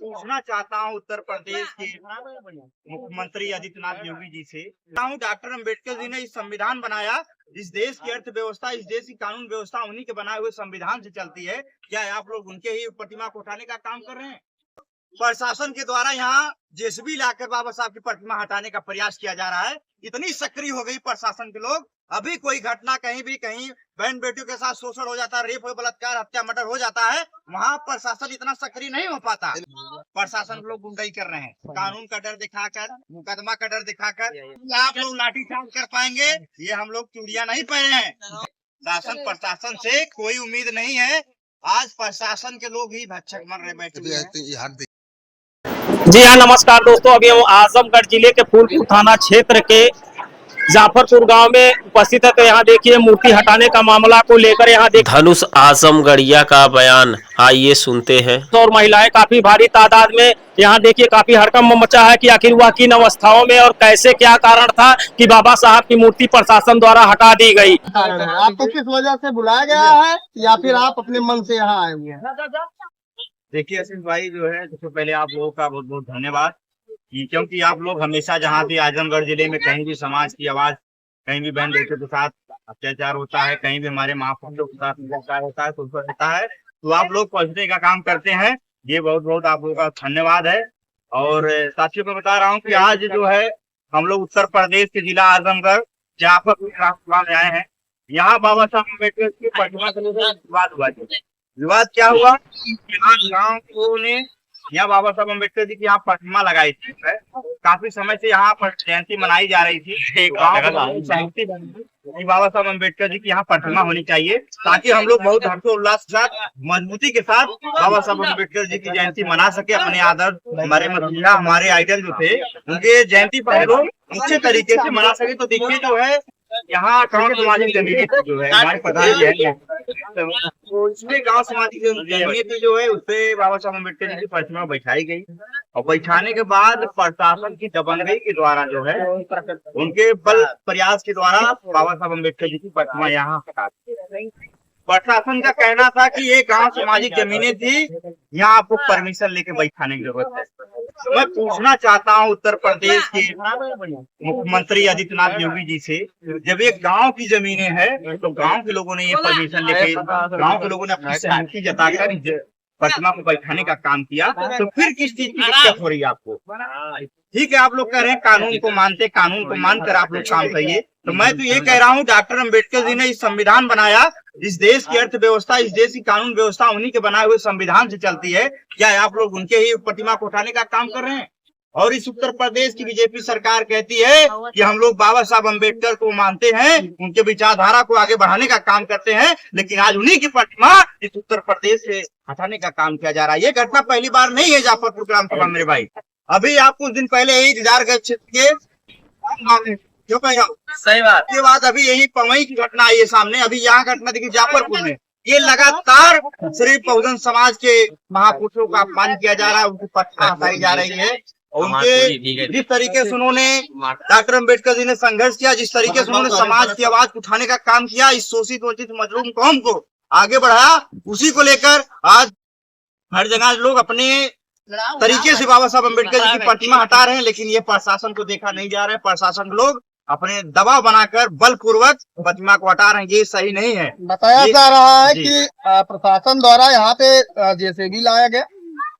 पूछना चाहता हूँ उत्तर प्रदेश के मुख्यमंत्री आदित्यनाथ योगी जी से। डॉक्टर अम्बेडकर जी ने इस संविधान बनाया, इस देश की अर्थव्यवस्था, इस देश की कानून व्यवस्था उन्हीं के बनाए हुए संविधान से चलती है। क्या आप लोग उनके ही प्रतिमा को उठाने का काम कर रहे हैं? प्रशासन के द्वारा यहाँ जेसीबी लाकर बाबा साहब की प्रतिमा हटाने का प्रयास किया जा रहा है। इतनी सक्रिय हो गई प्रशासन के लोग, अभी कोई घटना कहीं भी कहीं बहन बेटियों के साथ शोषण हो जाता है, रेप हो, बलात्कार, हत्या, मर्डर हो जाता है, वहाँ प्रशासन इतना सक्रिय नहीं हो पाता। प्रशासन लोग गुंडाई कर रहे हैं, कानून का डर दिखाकर, मुकदमा का डर दिखाकर। आप लोग लाठीचार्ज कर पाएंगे, ये हम लोग चूड़ियां नहीं पहने हैं। शासन प्रशासन से कोई उम्मीद नहीं है। आज प्रशासन के लोग ही भक्षक मर रहे बैठे। जी हाँ, नमस्कार दोस्तों। अभी हम आजमगढ़ जिले के फूलपुर थाना क्षेत्र के जाफरपुर गांव में उपस्थित है। तो यहाँ देखिए मूर्ति हटाने का मामला को लेकर यहाँ देखिए धनुष आजमगढ़िया का बयान, आइए सुनते हैं। और महिलाएं काफी भारी तादाद में यहाँ देखिए काफी हड़कंप मचा है कि आखिर वह किन अवस्थाओं में और कैसे क्या कारण था कि बाबा साहब की मूर्ति प्रशासन द्वारा हटा दी गई। आपको किस वजह से बुलाया गया है या फिर आप अपने मन से यहाँ आए हुए हैं? देखिए आशीष भाई जो है, सबसे पहले आप लोगों का बहुत बहुत धन्यवाद, क्योंकि आप लोग हमेशा जहाँ भी आजमगढ़ जिले में कहीं भी समाज की आवाज, कहीं भी बहन बेटियों के साथ अत्याचार होता है, कहीं भी हमारे माँ बापों के साथ अत्याचार होता है, तो होता है, तो आप लोग पहुँचने का काम करते हैं। ये बहुत बहुत आप लोगों का धन्यवाद है। और साथियों को बता रहा हूँ कि आज जो है हम लोग उत्तर प्रदेश के जिला आजमगढ़ जाफरपुर में आए हैं। यहाँ बाबा साहब अम्बेडकर की प्रतिमा से विवाद हुआ। विवाद क्या हुआ? यहाँ गाँव ने यहाँ बाबा साहब अम्बेडकर जी की यहाँ प्रतिमा लगाई थी। काफी समय से यहाँ पर जयंती मनाई जा रही थी। बाबा साहब अम्बेडकर जी की यहाँ प्रतिमा होनी चाहिए, ताकि हम लोग बहुत हर्षोल्लास के साथ, मजबूती के साथ बाबा साहब अम्बेडकर जी की जयंती मना सके। अपने आदर्श, हमारे मसीहा, हमारे आइडल जो थे, उनके जयंती पर लोग अच्छे तरीके से मना सके। तो देखिए जो है यहाँ गाँव सामाजिक जमीयत जो है हमारे प्रधान जी है, तो इसमें गाँव सामाजिक जमीयत जो है उसपे बाबा साहब अम्बेडकर जी की प्रतिमा बैठाई गई। और बैठाने के बाद प्रशासन की दबंगई के द्वारा जो है, उनके बल प्रयास के द्वारा बाबा साहब अम्बेडकर जी की प्रतिमा यहाँ हटा दी। प्रशासन का कहना था कि ये गांव सामाजिक जमीनें थी, यहाँ आपको परमिशन लेके बैठाने की जरूरत है। तो मैं पूछना चाहता हूँ उत्तर प्रदेश के मुख्यमंत्री आदित्यनाथ योगी जी से, जब ये गांव की जमीनें हैं तो गांव के लोगों ने ये परमिशन लेके, गांव के लोगों ने अपनी सहमति जताकर प्रतिमा को बैठाने का काम किया, तो फिर किस चीज की दिक्कत हो रही है आपको? ठीक है, आप लोग कह रहे हैं कानून को मानते, कानून को मानकर आप लोग काम करिए। तो मैं तो ये कह रहा हूँ, डॉक्टर अम्बेडकर जी ने इस संविधान बनाया, इस देश की अर्थव्यवस्था, इस देश की कानून व्यवस्था उन्हीं के बनाए हुए संविधान से चलती है। क्या आप लोग उनके ही प्रतिमा को उठाने का काम कर रहे हैं? और इस उत्तर प्रदेश की बीजेपी सरकार कहती है कि हम लोग बाबा साहब अम्बेडकर को मानते हैं, उनके विचारधारा को आगे बढ़ाने का काम करते हैं, लेकिन आज उन्हीं की प्रतिमा इस उत्तर प्रदेश से हटाने का काम किया जा रहा है। ये घटना पहली बार नहीं है जाफरपुर ग्राम सभा मेरे भाई। अभी आप कुछ दिन पहले यही दिदारगंज क्षेत्र के क्यों कह रहा हूँ, सही बात, ये बात अभी यही पवई की घटना आई है सामने। अभी यहाँ घटना देखिए जाफरपुर में, ये लगातार सिर्फ बहुजन समाज के महापुरुषों का अपमान किया जा रहा है, उनकी प्रतिमा हटाई जा रही है। उनके जिस तरीके से उन्होंने, डॉक्टर अम्बेडकर जी ने संघर्ष किया, जिस तरीके से उन्होंने समाज की आवाज उठाने का काम किया, इस शोषित वंचित मजलूम कौम को आगे बढ़ाया, उसी को लेकर आज हर जगह लोग अपने तरीके से बाबा साहब अम्बेडकर जी की प्रतिमा हटा रहे हैं। लेकिन ये प्रशासन को देखा नहीं जा रहा है। प्रशासन लोग अपने दबाव बनाकर बलपूर्वक प्रतिमा को हटा रहे हैं, ये सही नहीं है। बताया जा रहा है कि प्रशासन द्वारा यहाँ पे जेसीबी लाया गया,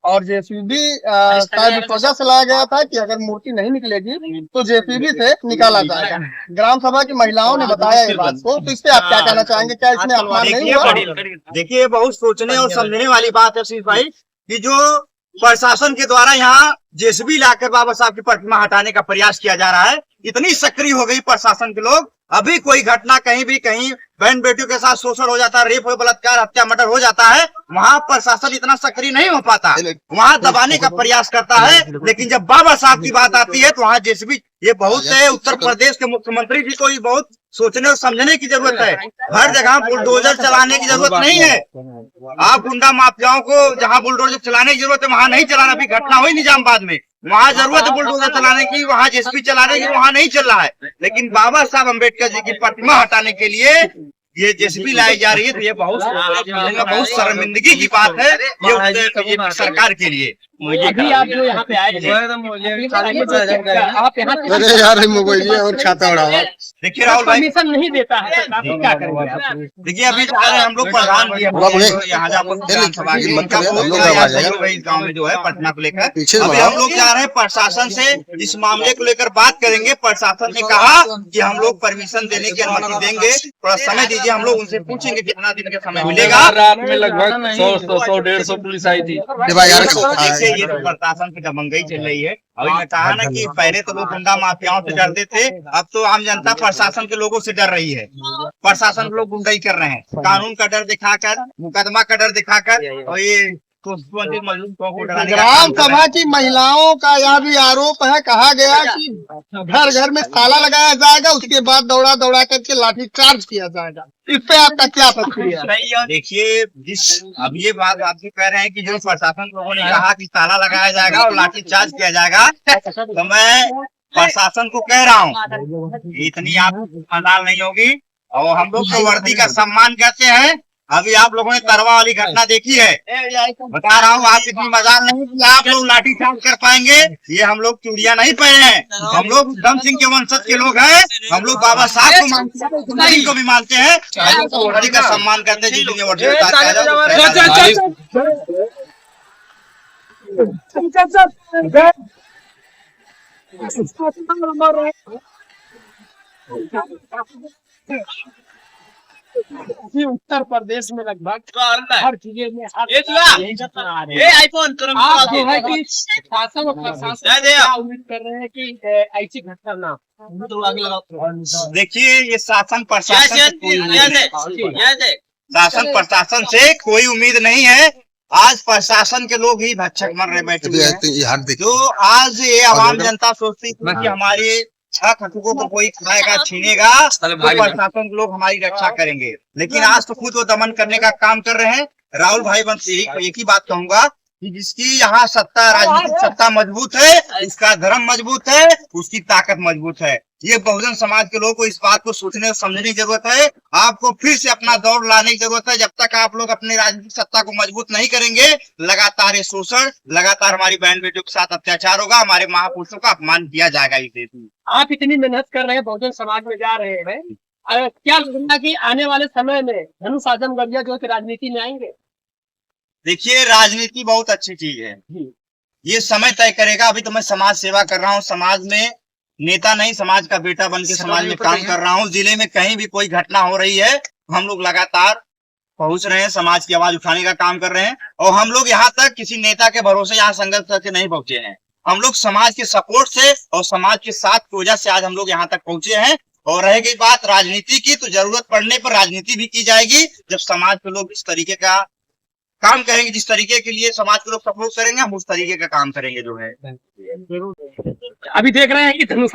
और जेसीबी शायद इस वजह से लाया गया था कि अगर मूर्ति नहीं निकलेगी तो जेसीबी से निकाला जाएगा। ग्राम सभा की महिलाओं ने बताया इस बात को, तो इस पे आप क्या कहना चाहेंगे? क्या इसमें अपमान नहीं हुआ? देखिए, बहुत सोचने और समझने वाली बात है आशीष भाई, कि जो प्रशासन के द्वारा यहाँ जेसीबी लाकर बाबा साहब की प्रतिमा हटाने का प्रयास किया जा रहा है, इतनी सक्रिय हो गई प्रशासन के लोग, अभी कोई घटना कहीं भी कहीं बहन बेटियों के साथ शोषण हो जाता है, रेप हो, बलात्कार, हत्या, मर्डर हो जाता है, वहाँ प्रशासन इतना सक्रिय नहीं हो पाता, वहाँ दबाने का प्रयास करता है। लेकिन जब बाबा साहब की बात आती है तो वहाँ जेसीबी, ये बहुत है, उत्तर प्रदेश के मुख्यमंत्री जी को ही बहुत सोचने और समझने की जरूरत है। हर जगह बुलडोजर चलाने की जरूरत नहीं है। आप गुंडा माफियाओं को जहाँ बुलडोजर चलाने की जरूरत है वहाँ नहीं चलाना। अभी घटना हुई निजामाबाद में, वहाँ जरूरत है बुलडोजर चलाने की, वहाँ जेसीबी चलाने की, वहाँ नहीं चल रहा है। लेकिन बाबा साहब अम्बेडकर जी की प्रतिमा हटाने के लिए ये जेसीबी लाई जा रही है, तो ये बहुत शर्मिंदगी की बात है ये सरकार के लिए। मुझे अभी आप जो यहाँ पे आए थे, आप यहाँ अरे यार मोबाइल और खाता उड़ावा। देखिए राहुल भाई, परमिशन नहीं देता है सरकार, तो क्या करेंगे आप? देखिए अभी जा रहे हैं हम लोग प्रधान जी यहाँ विधानसभा के इनका बहुत बड़ा सहयोग है इस गाँव में जो है पटना को लेकर। अभी हम लोग जा रहे हैं प्रशासन से इस मामले को लेकर बात करेंगे। प्रशासन ने कहा कि हम लोग परमिशन देने की अनुमति देंगे, थोड़ा समय दीजिए, हम लोग उनसे पूछेंगे कितना दिन का समय मिलेगा। रात में लगभग 100-150 पुलिस आई थी। देखिए ये तो प्रशासन की दबंगई चल रही है। अभी मैं कहा ना कि पहले तो लोग गुंडा माफियाओं से डरते थे, अब तो आम जनता प्रशासन के लोगों से डर रही है। प्रशासन के लोग गुंडाई कर रहे हैं, कानून का डर दिखाकर, मुकदमा का डर दिखाकर, और ये ग्राम सभा की महिलाओं का यह भी आरोप है, कहा गया कि घर घर में ताला लगाया जाएगा, उसके बाद दौड़ा दौड़ा करके लाठी चार्ज किया जाएगा। इस पे आपका क्या प्रतिक्रिया है? देखिए अब ये बात आप कह रहे हैं कि जो प्रशासन लोगों ने कहा कि ताला लगाया जाएगा और लाठी चार्ज किया जाएगा, तो मैं प्रशासन को कह रहा हूँ इतनी आप मजाल नहीं होगी। और हम लोग तो वर्दी का सम्मान करते हैं। अभी आप लोगों ने तरवा वाली घटना देखी है, बता रहा हूँ, आप इतनी मजाल नहीं कि आप लोग लाठी चार्ज कर पाएंगे। ये हम लोग चूड़ियां नहीं पहने हैं, हम लोग उधम सिंह के वंशज के लोग हैं, हम लोग बाबा साहब को मानते हैं, सिंह को भी मानते हैं, वर्दी का सम्मान करते हैं। जितने वर्दी उत्तर प्रदेश में लगभग हर चीज में आईफोन आप जो है कि शासन और प्रशासन क्या उम्मीद कर रहे हैं कि ऐसी घटना ना हो? देखिए ये शासन प्रशासन से कोई उम्मीद नहीं है। आज प्रशासन के लोग ही भक्षक मर रहे बैठे हुए हैं। जो आज ये आवाम जनता सोचती थी कि हमारे हक हकूकों को कोई खाएगा छीनेगा तो प्रशासन के लोग हमारी रक्षा करेंगे, लेकिन आज तो खुद वो दमन करने का काम कर रहे हैं। राहुल भाई बस एक ही बात कहूंगा कि जिसकी यहाँ सत्ता, राजनीतिक सत्ता मजबूत है, उसका धर्म मजबूत है, उसकी ताकत मजबूत है। ये बहुजन समाज के लोगों को इस बात को सोचने और समझने की जरूरत है। आपको फिर से अपना दौर लाने की जरूरत है। जब तक आप लोग अपनी राजनीतिक सत्ता को मजबूत नहीं करेंगे, लगातार ये शोषण, लगातार हमारी बहन बेटियों के साथ अत्याचार होगा, हमारे महापुरुषों का अपमान किया जाएगा इस देश में। आप इतनी मेहनत कर रहे हैं, बहुजन समाज में जा रहे हैं, क्या लगता है कि आने वाले समय में धनुष आजमगढ़िया जो राजनीति में आएंगे? देखिए राजनीति बहुत अच्छी चीज है, ये समय तय करेगा। अभी तो मैं समाज सेवा कर रहा हूँ, समाज में नेता नहीं, समाज का बेटा बन के समाज में काम कर रहा हूँ। जिले में कहीं भी कोई घटना हो रही है, हम लोग लगातार पहुंच रहे हैं, समाज की आवाज उठाने का काम कर रहे हैं। और हम लोग यहाँ तक किसी नेता के भरोसे यहाँ संघर्ष करके नहीं पहुंचे हैं, हम लोग समाज के सपोर्ट से और समाज के साथ की वजह से आज हम लोग यहाँ तक पहुंचे हैं। और रह गई बात राजनीति की, तो जरूरत पड़ने पर राजनीति भी की जाएगी। जब समाज के लोग इस तरीके का काम करेंगे, जिस तरीके के लिए समाज के लोग सपोर्ट करेंगे, हम उस तरीके का काम करेंगे जो है। अभी देख रहे हैं कि धनुष